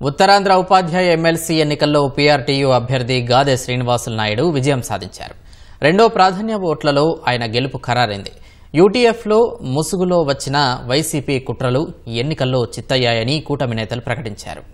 ఉత్తరాంధ్ర ఉపాధ్యాయ MLC ఎన్నికల్లో PRTU అభ్యర్థి గాదె శ్రీనివాసులు నాయుడు విజయం సాధించారు. రెండో ప్రాధాన్య ఓట్లలో ఆయన గెలుపు ఖరారైంది. యూటీఎఫ్లో ముసుగులో వచ్చిన వైసీపీ కుట్రలు ఎన్నికల్లో చిత్తయ్యాయని కూటమి నేతలు ప్రకటించారు.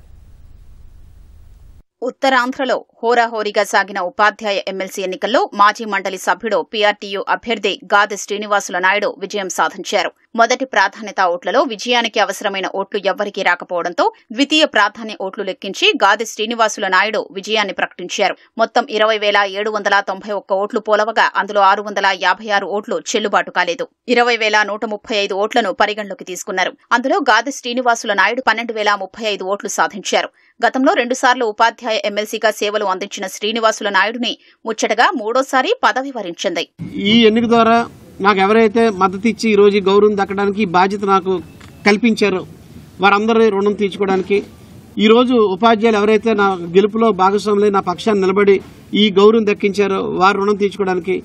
ఉత్తరాంధ్రలో హోరాహోరీగా సాగిన ఉపాధ్యాయ ఎమ్మెల్సీ ఎన్నికల్లో మాజీ మండలి సభ్యుడు పీఆర్టీయూ అభ్యర్థి గాదె శ్రీనివాసుల నాయుడు విజయం సాధించారు. మొదటి ప్రాధాన్యత ఓట్లలో విజయానికి అవసరమైన ఓట్లు ఎవ్వరికీ రాకపోవడంతో ద్వితీయ ప్రాధాన్య ఓట్లు లెక్కించి గాదె శ్రీనివాసుల నాయుడు విజయాన్ని ప్రకటించారు. మొత్తం 20,791 ఓట్లు పోలవగా అందులో 656 ఓట్లు చెల్లుబాటు కాలేదు. 20,135 ఓట్లను పరిగణలోకి తీసుకున్నారు. అందులో గాదె శ్రీనివాసుల నాయుడు 12,035 ఓట్లు సాధించారు. గతంలో 2 సార్లు ఉపాధ్యాయ ఎమ్మెల్సీగా సేవలు అందించిన శ్రీనివాసుల నాయుడుని ముచ్చటగా మూడోసారి పదవి వరించింది. ఈ ఎన్నిక ద్వారా నాకు ఎవరైతే మద్దతు ఇచ్చి ఈ రోజు గౌరవం దక్కడానికి బాధ్యత నాకు కల్పించారో వారందరి రుణం తీర్చుకోవడానికి, ఈ రోజు ఉపాధ్యాయులు ఎవరైతే నా గెలుపులో భాగస్వాములై నా పక్షాన్ని నిలబడి ఈ గౌరవం దక్కించారో వారి రుణం తీర్చుకోవడానికి,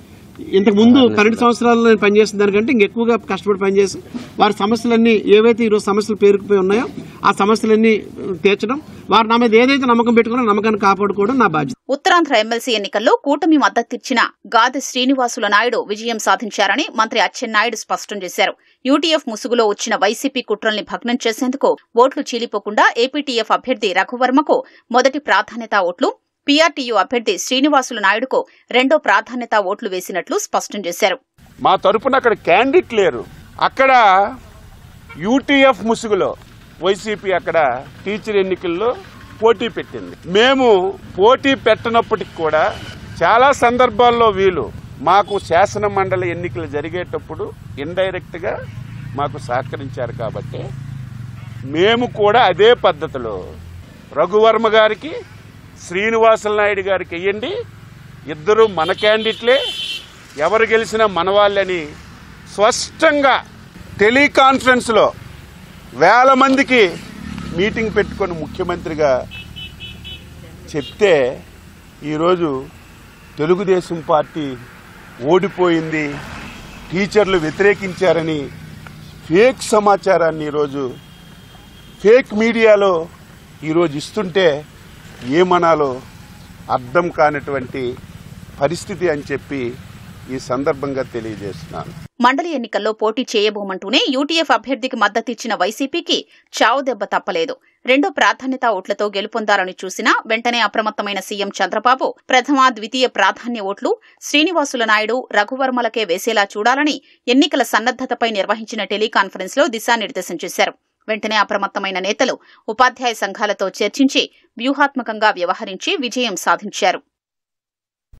ఇంతకు ముందు 12 సంవత్సరాలు నేను పనిచేసిన దానికంటే ఇంకెక్కువగా కష్టపడి పనిచేసి వారి సమస్యలన్నీ ఏవైతే ఈరోజు సమస్యలు పేరుకుపోయి ఉన్నాయో ఆ సమస్యలన్నీ తీర్చడం, వారు నా మీద ఏదైతే నమ్మకం పెట్టుకున్నా నమ్మకాన్ని కాపాడుకోవడం నా బాధ్యత. ఉత్తరాంధ్ర ఎమ్మెల్సీ ఎన్నికల్లో కూటమి మద్దతిచ్చిన గాదె శ్రీనివాసుల నాయుడు విజయం సాధించారని మంత్రి అచ్చెన్నాయుడు స్పష్టం చేశారు. యూటీఎఫ్ ముసుగులో వచ్చిన వైసీపీ కుట్రల్ని భగ్నం చేసేందుకు ఓట్లు చీలిపోకుండా ఏపీటీఎఫ్ అభ్యర్థి రఘువర్మకు మొదటి ప్రాధాన్యత ఓట్లు, పీఆర్టీయూ అభ్యర్థి శ్రీనివాసుల నాయుడుకు రెండో ప్రాధాన్యత ఓట్లు వేసినట్లు స్పష్టం చేశారు. మా తరపున అక్కడ క్యాండిడేట్ లేరు. అక్కడ యూటీఎఫ్ ముసుగులో వైసీపీ అక్కడ టీచర్ ఎన్నికల్లో పోటీ పెట్టింది. మేము పోటీ పెట్టనప్పటికి కూడా చాలా సందర్భాల్లో వీళ్ళు మాకు శాసన మండలి ఎన్నికలు జరిగేటప్పుడు ఇండైరెక్ట్ గా మాకు సహకరించారు. కాబట్టి మేము కూడా అదే పద్ధతిలో రఘువర్మ గారికి, శ్రీనివాసుల నాయుడు గారికి వెయ్యండి, ఇద్దరు మన క్యాండిడేట్లే, ఎవరు గెలిచినా మన వాళ్ళని స్పష్టంగా టెలికాన్ఫరెన్స్లో 1000 మందికి మీటింగ్ పెట్టుకొని ముఖ్యమంత్రిగా చెప్తే ఈరోజు తెలుగుదేశం పార్టీ ఓడిపోయింది, టీచర్లు వ్యతిరేకించారని ఫేక్ సమాచారాన్ని ఈరోజు ఫేక్ మీడియాలో ఈరోజు ఇస్తుంటే ఏమనాలో అర్థం కానటువంటి పరిస్థితి అని చెప్పి ఈ సందర్భంగా తెలియజేస్తున్నాను. మండలి ఎన్నికల్లో పోటీ చేయబోమంటూనే యూటీఎఫ్ అభ్యర్థికి మద్దతిచ్చిన వైసీపీకి చావు దెబ్బ తప్పలేదు. రెండో ప్రాధాన్యత ఓట్లతో గెలుపొందాలని చూసినా వెంటనే అప్రమత్తమైన సీఎం చంద్రబాబు ప్రథమ, ద్వితీయ ప్రాధాన్య ఓట్లు శ్రీనివాసుల నాయుడు, రఘువర్మలకే వేసేలా చూడాలని ఎన్నికల సన్నద్దతపై నిర్వహించిన టెలికాన్ఫరెన్స్ లో దిశానిర్దేశం చేశారు. వెంటనే అప్రమత్తమైన నేతలు ఉపాధ్యాయ సంఘాలతో చర్చించి వ్యూహాత్మకంగా వ్యవహరించి విజయం సాధించారు.